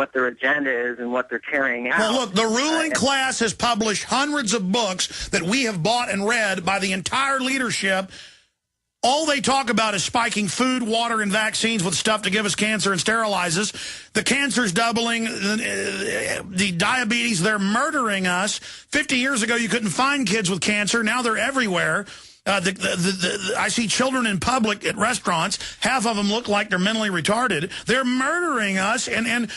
what their agenda is and what they're carrying out. Well, look, the ruling class has published hundreds of books that we have bought and read by the entire leadership. All they talk about is spiking food, water, and vaccines with stuff to give us cancer and sterilize us. The cancer's doubling. The diabetes, they're murdering us. 50 years ago, you couldn't find kids with cancer. Now they're everywhere. I see children in public at restaurants. Half of them look like they're mentally retarded. They're murdering us, and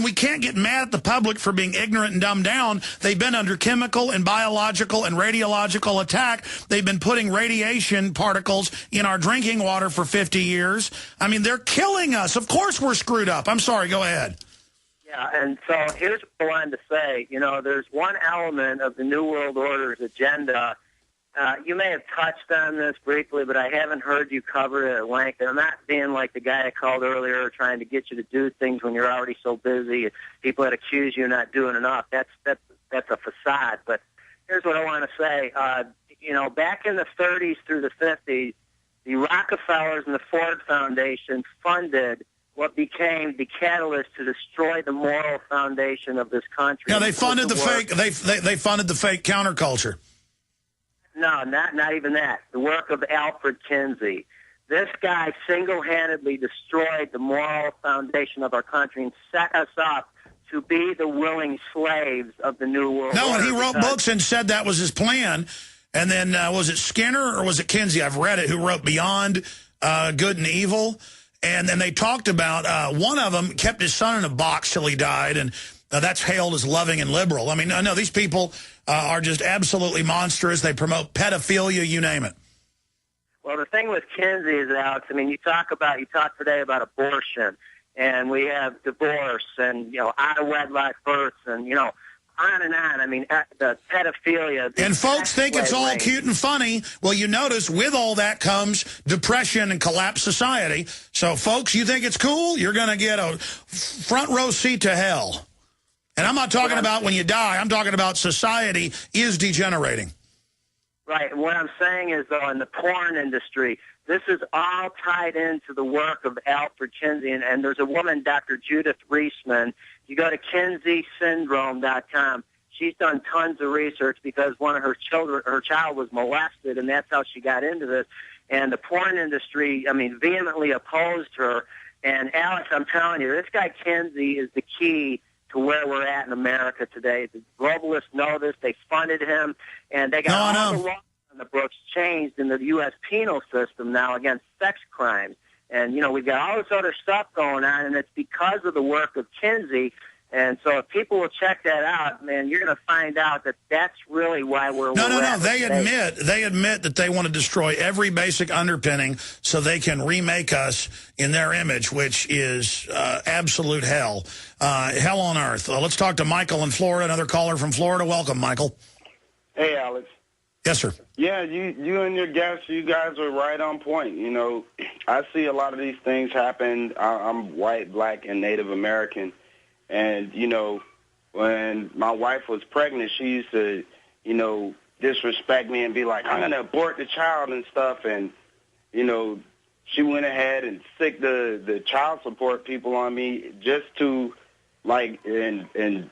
we can't get mad at the public for being ignorant and dumbed down. They've been under chemical and biological and radiological attack. They've been putting radiation particles in our drinking water for 50 years. I mean, they're killing us. Of course we're screwed up. I'm sorry, go ahead. Yeah, and so here's what I wanted to say. You know, there's one element of the New World Order's agenda. You may have touched on this briefly, but I haven't heard you cover it at length. And I'm not being like the guy I called earlier, trying to get you to do things when you're already so busy. People that accuse you of not doing enough. That's a facade. But here's what I want to say. You know, back in the 30s through the 50s, the Rockefellers and the Ford Foundation funded what became the catalyst to destroy the moral foundation of this country. Yeah, they funded the fake. They funded the fake counterculture. No, not even that. The work of Alfred Kinsey. This guy single-handedly destroyed the moral foundation of our country and set us up to be the willing slaves of the New World Order. No, and he wrote books and said that was his plan. And then was it Skinner or was it Kinsey? I've read it, who wrote Beyond Good and Evil. And then they talked about one of them kept his son in a box till he died, and that's hailed as loving and liberal. I mean, I know these people are just absolutely monstrous. They promote pedophilia, you name it. Well, the thing with Kinsey is, Alex, I mean, you talk today about abortion, and we have divorce and, you know, out-of-wedlock births and, you know, on and on. I mean, the pedophilia. And folks think it's all cute and funny. Well, you notice with all that comes depression and collapsed society. So, folks, you think it's cool? You're going to get a front row seat to hell. And I'm not talking about when you die. I'm talking about society is degenerating. Right. And what I'm saying is, though, in the porn industry, this is all tied into the work of Alfred Kinsey. And there's a woman, Dr. Judith Reisman. You go to KinseySyndrome.com. She's done tons of research because one of her child was molested, and that's how she got into this. And the porn industry, I mean, vehemently opposed her. And, Alex, I'm telling you, this guy Kinsey is the key to where we're at in America today. The globalists know this. They funded him, and they got all the laws on the books changed in the U.S. penal system now against sex crimes. And, you know, we've got all this other stuff going on, and it's because of the work of Kinsey. And so if people will check that out, man, you're going to find out that that's really why we're No. They admit that they want to destroy every basic underpinning so they can remake us in their image, which is absolute hell. Hell on earth. Let's talk to Michael in Florida, another caller from Florida. Welcome, Michael. Hey, Alex. Yes, sir. Yeah, you and your guests, you guys are right on point. You know, I see a lot of these things happen. I'm white, black, and Native American. And, you know, when my wife was pregnant, she used to, you know, disrespect me and be like, I'm going to abort the child and stuff. And, you know, she went ahead and sicked the child support people on me just to, like, and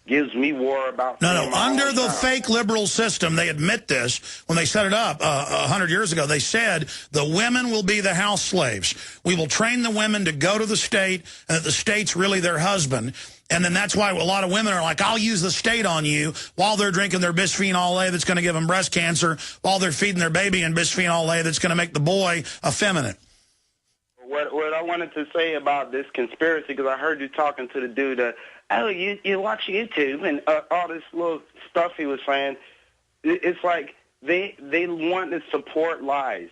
gives me war about... No, under the fake liberal system, they admit this. When they set it up 100 years ago, they said the women will be the house slaves. We will train the women to go to the state, and that the state's really their husband. And then that's why a lot of women are like, I'll use the state on you while they're drinking their bisphenol A that's going to give them breast cancer, while they're feeding their baby in bisphenol A that's going to make the boy effeminate. What I wanted to say about this conspiracy, because I heard you talking to the dude, you watch YouTube and all this little stuff he was saying. It's like they want to support lies,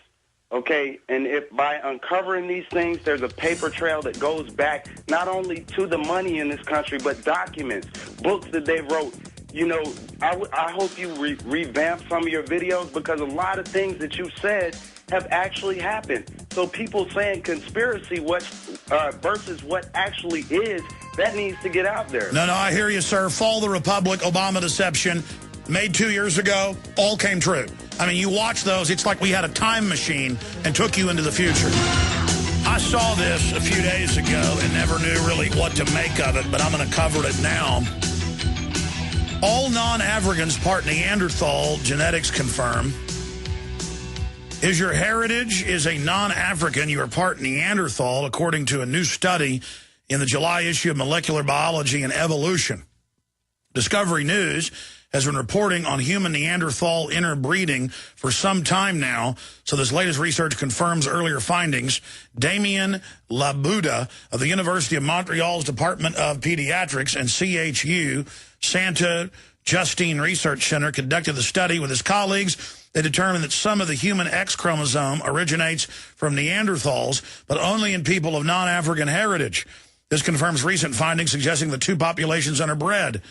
okay? And if by uncovering these things, there's a paper trail that goes back not only to the money in this country, but documents, books that they wrote. You know, I hope you revamp some of your videos, because a lot of things that you said have actually happened. So people saying conspiracy versus what actually is, that needs to get out there. No, I hear you, sir. Fall of the Republic, Obama deception, made 2 years ago, all came true. I mean, you watch those, it's like we had a time machine and took you into the future. I saw this a few days ago and never knew really what to make of it, but I'm going to cover it now. All non-Africans part Neanderthal, genetics confirm. Is your heritage is a non-African, you are part Neanderthal, according to a new study in the July issue of Molecular Biology and Evolution. Discovery News has been reporting on human Neanderthal interbreeding for some time now, so this latest research confirms earlier findings. Damien Labuda of the University of Montreal's Department of Pediatrics and CHU Santa Justine Research Center conducted the study with his colleagues. They determined that some of the human X chromosome originates from Neanderthals, but only in people of non-African heritage. This confirms recent findings suggesting the two populations interbred.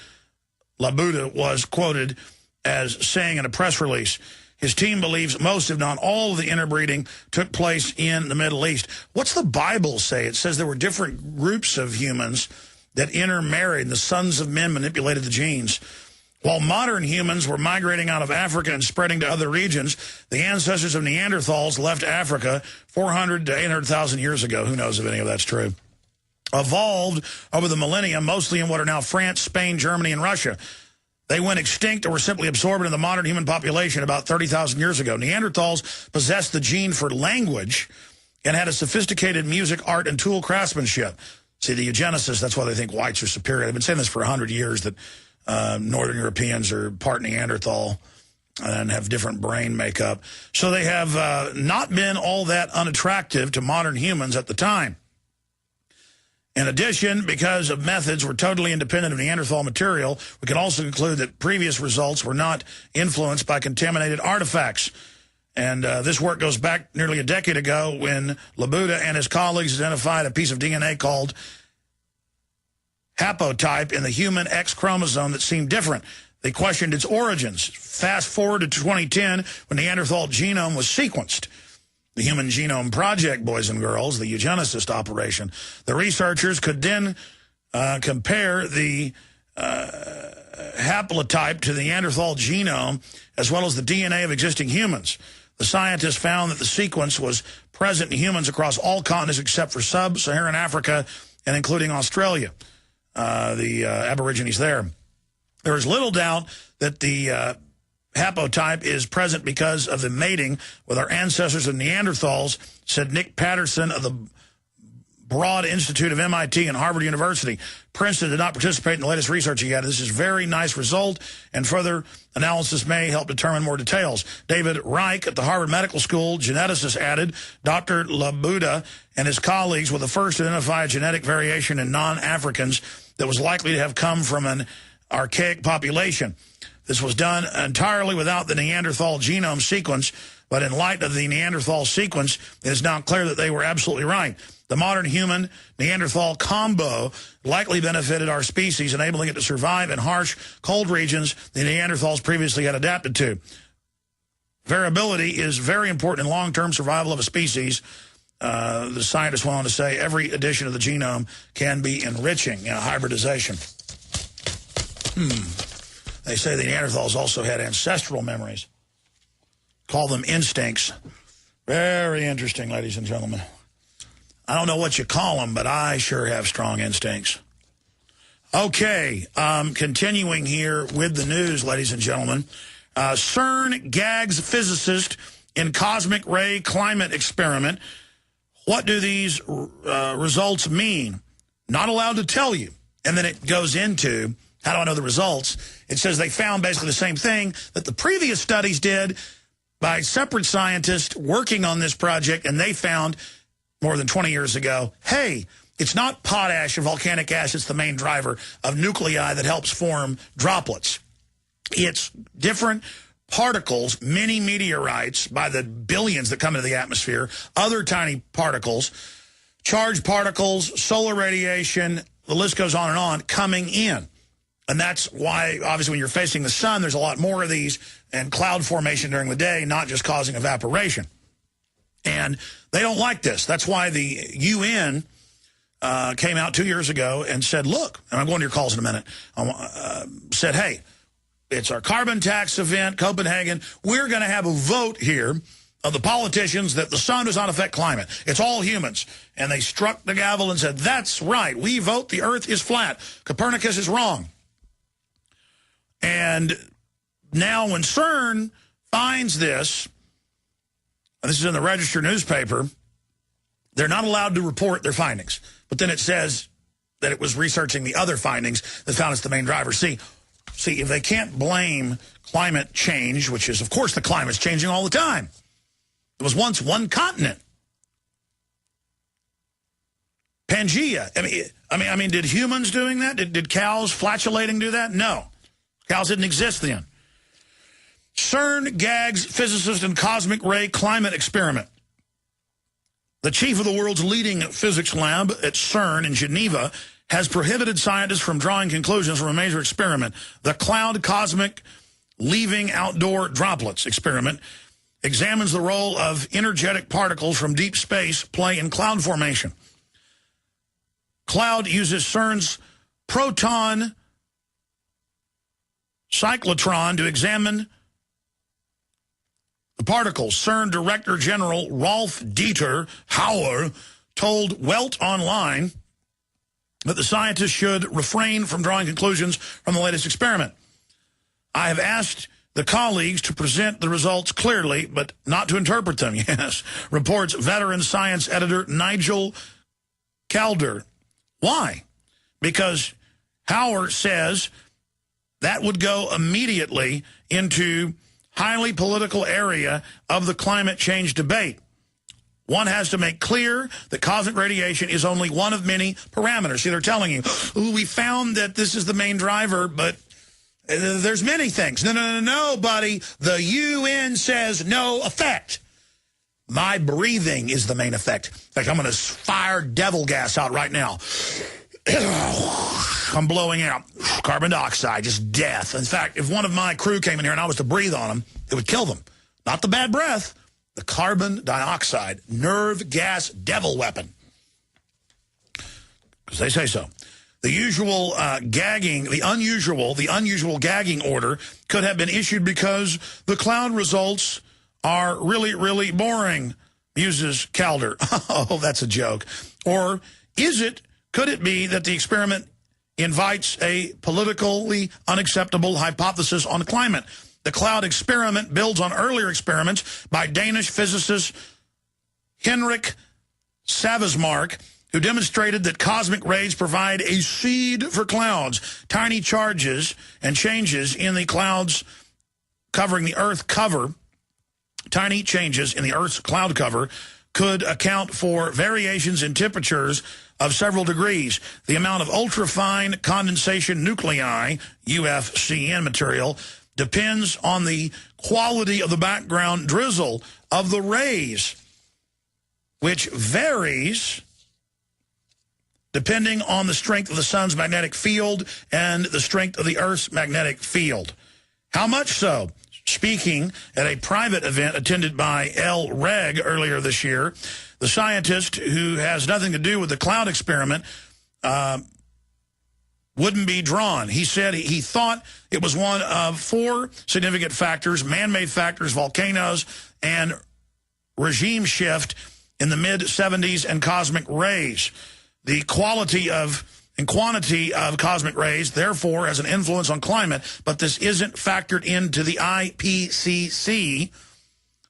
Labuda was quoted as saying in a press release, his team believes most, if not all, of the interbreeding took place in the Middle East. What's the Bible say? It says there were different groups of humans that intermarried, and the sons of men manipulated the genes. While modern humans were migrating out of Africa and spreading to other regions, the ancestors of Neanderthals left Africa 400 to 800,000 years ago. Who knows if any of that's true? Evolved over the millennia, mostly in what are now France, Spain, Germany, and Russia. They went extinct or were simply absorbed into the modern human population about 30,000 years ago. Neanderthals possessed the gene for language and had a sophisticated music, art, and tool craftsmanship. See, the eugenicists, that's why they think whites are superior. They've been saying this for 100 years, that Northern Europeans are part Neanderthal and have different brain makeup. So they have not been all that unattractive to modern humans at the time. In addition, because of methods were totally independent of Neanderthal material, we can also conclude that previous results were not influenced by contaminated artifacts. And this work goes back nearly a decade ago when Labuda and his colleagues identified a piece of DNA called haplotype in the human X chromosome that seemed different. They questioned its origins. Fast forward to 2010 when the Neanderthal genome was sequenced. The Human Genome Project, boys and girls, the eugenicist operation. The researchers could then compare the haplotype to the Neanderthal genome as well as the DNA of existing humans. The scientists found that the sequence was present in humans across all continents except for sub-Saharan Africa and including Australia, the Aborigines there. There is little doubt that the haplotype is present because of the mating with our ancestors of Neanderthals, said Nick Patterson of the Broad Institute of MIT and Harvard University. Princeton did not participate in the latest research yet. This is a very nice result, and further analysis may help determine more details. David Reich at the Harvard Medical School, geneticist, added, Dr. Labuda and his colleagues were the first to identify a genetic variation in non-Africans that was likely to have come from an archaic population. This was done entirely without the Neanderthal genome sequence, but in light of the Neanderthal sequence, it is now clear that they were absolutely right. The modern human-Neanderthal combo likely benefited our species, enabling it to survive in harsh, cold regions the Neanderthals previously had adapted to. Variability is very important in long-term survival of a species. The scientists went on to say every addition of the genome can be enriching, hybridization. They say the Neanderthals also had ancestral memories. Call them instincts. Very interesting, ladies and gentlemen. I don't know what you call them, but I sure have strong instincts. Okay, continuing here with the news, ladies and gentlemen. CERN gags physicist in cosmic ray climate experiment. What do these results mean? Not allowed to tell you. And then it goes into, how do I know the results? It says they found basically the same thing that the previous studies did by separate scientists working on this project, and they found more than 20 years ago, hey, it's not potash or volcanic ash that's the main driver of nuclei that helps form droplets. It's different particles, mini meteorites by the billions that come into the atmosphere, other tiny particles, charged particles, solar radiation, the list goes on, coming in. And that's why, obviously, when you're facing the sun, there's a lot more of these and cloud formation during the day, not just causing evaporation. And they don't like this. That's why the UN came out 2 years ago and said, look, and I'm going to your calls in a minute, said, hey, it's our carbon tax event, Copenhagen. We're going to have a vote here of the politicians that the sun does not affect climate. It's all humans. And they struck the gavel and said, that's right. We vote the earth is flat. Copernicus is wrong. And now when CERN finds this, and this is in the Register newspaper, they're not allowed to report their findings. But then it says that it was researching the other findings that found it's the main driver. See, if they can't blame climate change, which is, of course, the climate's changing all the time. It was once one continent. Pangea. I mean, did humans doing that? Did cows flatulating do that? No. Cows didn't exist then. CERN gags physicist in cosmic ray climate experiment. The chief of the world's leading physics lab at CERN in Geneva has prohibited scientists from drawing conclusions from a major experiment. The Cloud Cosmic Leaving Outdoor Droplets experiment examines the role of energetic particles from deep space play in cloud formation. Cloud uses CERN's proton cyclotron to examine the particles. CERN Director General Rolf Dieter Hauer told Welt Online that the scientists should refrain from drawing conclusions from the latest experiment. I have asked the colleagues to present the results clearly, but not to interpret them, yes, reports veteran science editor Nigel Calder. Why? Because Hauer says that would go immediately into highly political area of the climate change debate. One has to make clear that cosmic radiation is only one of many parameters. See, they're telling you, ooh, we found that this is the main driver, but there's many things. No, buddy. The UN says no effect. My breathing is the main effect. In fact, I'm going to fire devil gas out right now. I'm blowing out carbon dioxide, just death. In fact, if one of my crew came in here and I was to breathe on them, it would kill them. Not the bad breath, the carbon dioxide, nerve gas devil weapon. Because they say so. The usual gagging, the unusual gagging order could have been issued because the cloud results are really, really boring, muses Calder. Oh, that's a joke. Or could it be that the experiment invites a politically unacceptable hypothesis on climate? The cloud experiment builds on earlier experiments by Danish physicist Henrik Savesmark, who demonstrated that cosmic rays provide a seed for clouds. Tiny charges and changes in the clouds covering the Earth cover, tiny changes in the Earth's cloud cover could account for variations in temperatures of several degrees. The amount of ultrafine condensation nuclei, UFCN material, depends on the quality of the background drizzle of the rays, which varies depending on the strength of the sun's magnetic field and the strength of the Earth's magnetic field. How much so? Speaking at a private event attended by L. Reg earlier this year, the scientist who has nothing to do with the cloud experiment wouldn't be drawn. He said he thought it was one of 4 significant factors: man-made factors, volcanoes, and regime shift in the mid-70s and cosmic rays. The quality and quantity of cosmic rays, therefore, has an influence on climate, but this isn't factored into the IPCC,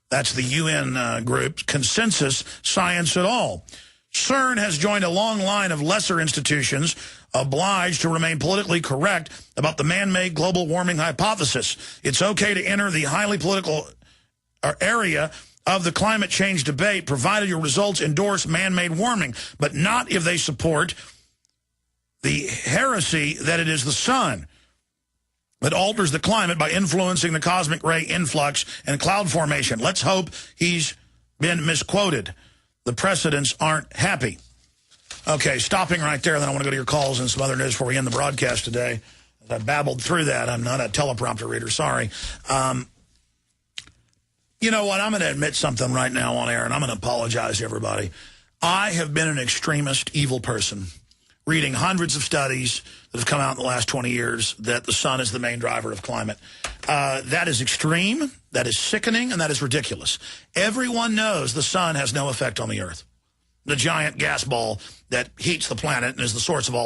that's the UN group, consensus science at all. CERN has joined a long line of lesser institutions obliged to remain politically correct about the man-made global warming hypothesis. It's okay to enter the highly political area of the climate change debate, provided your results endorse man-made warming, but not if they support the heresy that it is the sun that alters the climate by influencing the cosmic ray influx and cloud formation. Let's hope he's been misquoted. The precedents aren't happy. Okay, stopping right there, then I want to go to your calls and some other news before we end the broadcast today. As I babbled through that, I'm not a teleprompter reader, sorry. You know what, I'm going to admit something right now on air, and I'm going to apologize to everybody. I have been an extremist, evil person. reading hundreds of studies that have come out in the last 20 years that the sun is the main driver of climate. That is extreme, that is sickening, and that is ridiculous. Everyone knows the sun has no effect on the Earth. The giant gas ball that heats the planet and is the source of all